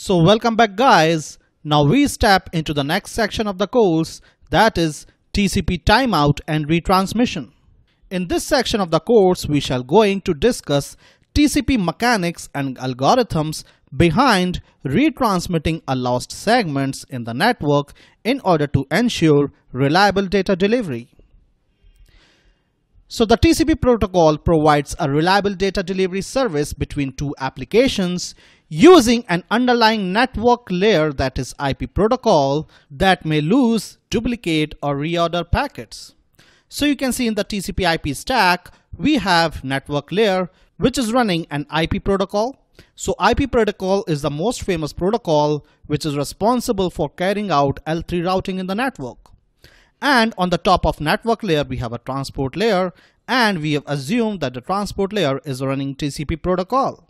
So welcome back guys. Now we step into the next section of the course, that is TCP timeout and retransmission. In this section of the course we shall going to discuss TCP mechanics and algorithms behind retransmitting a lost segments in the network in order to ensure reliable data delivery. So the TCP protocol provides a reliable data delivery service between two applications using an underlying network layer, that is IP protocol, that may lose, duplicate or reorder packets. So you can see in the TCP IP stack we have network layer which is running an IP protocol. So IP protocol is the most famous protocol which is responsible for carrying out L3 routing in the network. And on the top of network layer we have a transport layer, and we have assumed that the transport layer is running TCP protocol.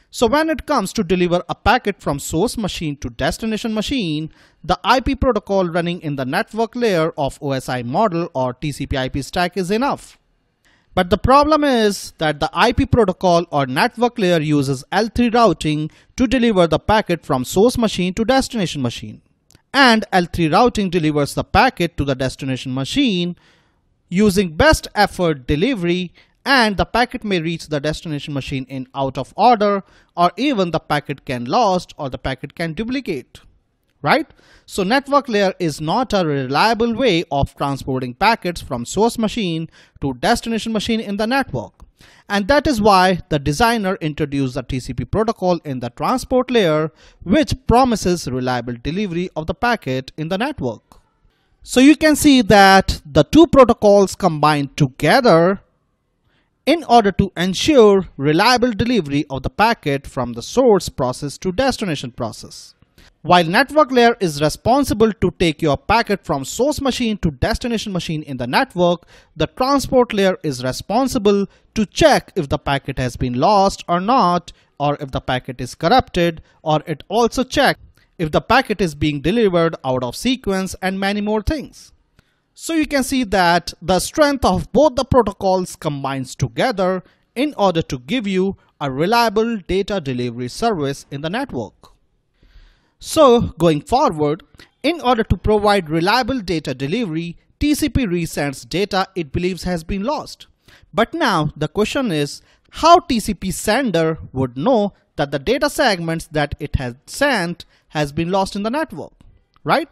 So when it comes to deliver a packet from source machine to destination machine, the IP protocol running in the network layer of OSI model or TCP IP stack is enough. But the problem is that the IP protocol or network layer uses L3 routing to deliver the packet from source machine to destination machine. And L3 routing delivers the packet to the destination machine using best effort delivery, and the packet may reach the destination machine in out of order, or even the packet can lost or the packet can duplicate, right? So network layer is not a reliable way of transporting packets from source machine to destination machine in the network. And that is why the designer introduced the TCP protocol in the transport layer, which promises reliable delivery of the packet in the network. So you can see that the two protocols combine together in order to ensure reliable delivery of the packet from the source process to destination process. While network layer is responsible to take your packet from source machine to destination machine in the network, the transport layer is responsible to check if the packet has been lost or not, or if the packet is corrupted, or it also checks if the packet is being delivered out of sequence, and many more things. So you can see that the strength of both the protocols combines together in order to give you a reliable data delivery service in the network. So going forward, in order to provide reliable data delivery, TCP resends data it believes has been lost. But now the question is how TCP sender would know that the data segments that it has sent has been lost in the network, right?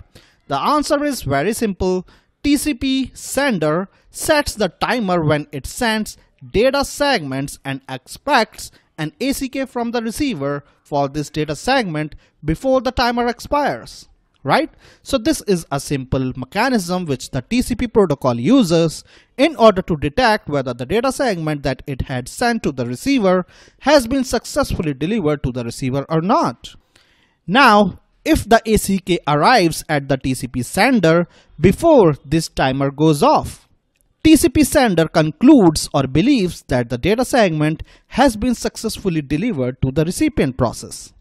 The answer is very simple. TCP sender sets the timer when it sends data segments and expects an ACK from the receiver for this data segment before the timer expires, right? So this is a simple mechanism which the TCP protocol uses in order to detect whether the data segment that it had sent to the receiver has been successfully delivered to the receiver or not. Now, if the ACK arrives at the TCP sender before this timer goes off, TCP sender concludes or believes that the data segment has been successfully delivered to the recipient process.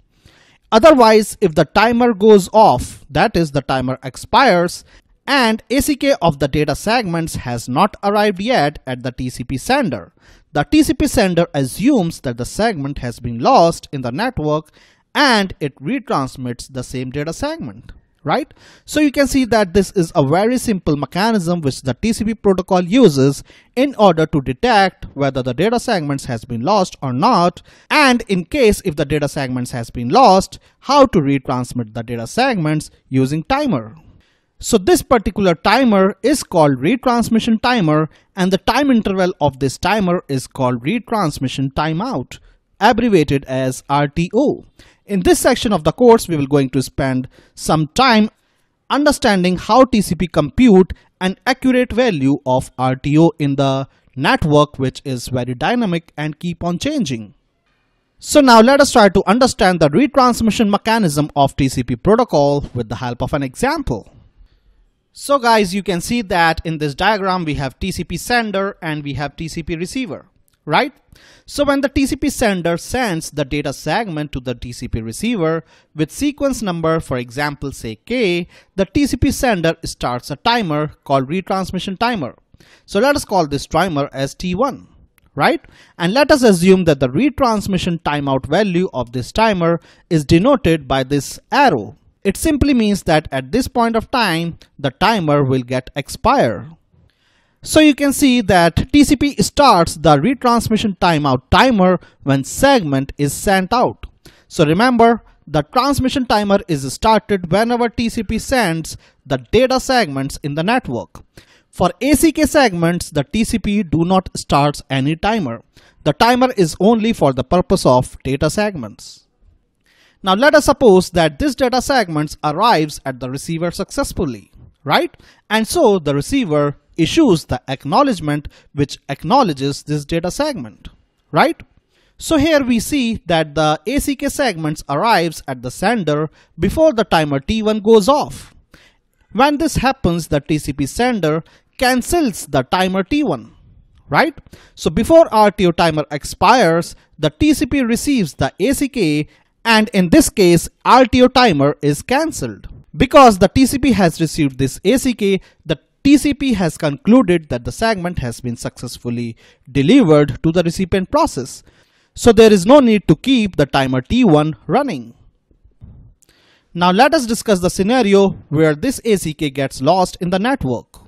Otherwise, if the timer goes off, that is the timer expires, and ACK of the data segments has not arrived yet at the TCP sender, the TCP sender assumes that the segment has been lost in the network and it retransmits the same data segment, right? So you can see that this is a very simple mechanism which the TCP protocol uses in order to detect whether the data segments has been lost or not, and in case if the data segments has been lost, how to retransmit the data segments using timer. So this particular timer is called retransmission timer, and the time interval of this timer is called retransmission timeout, abbreviated as RTO. In this section of the course, we will going to spend some time understanding how TCP compute an accurate value of RTO in the network, which is very dynamic and keep on changing. So now let us try to understand the retransmission mechanism of TCP protocol with the help of an example. So guys, you can see that in this diagram we have TCP sender and we have TCP receiver, right? So when the TCP sender sends the data segment to the TCP receiver with sequence number, for example say K, the TCP sender starts a timer called retransmission timer. So let us call this timer as T1, right? And let us assume that the retransmission timeout value of this timer is denoted by this arrow. It simply means that at this point of time, the timer will get expire. So you can see that TCP starts the retransmission timeout timer when segment is sent out. So remember, the transmission timer is started whenever TCP sends the data segments in the network. For ACK segments, the TCP do not start any timer. The timer is only for the purpose of data segments. Now let us suppose that this data segments arrives at the receiver successfully, right? And so the receiver issues the acknowledgement which acknowledges this data segment, right? So here we see that the ACK segments arrives at the sender before the timer T1 goes off. When this happens, the TCP sender cancels the timer T1, right? So before RTO timer expires, the TCP receives the ACK, and in this case, RTO timer is cancelled. Because the TCP has received this ACK, the TCP has concluded that the segment has been successfully delivered to the recipient process. So there is no need to keep the timer T1 running. Now let us discuss the scenario where this ACK gets lost in the network.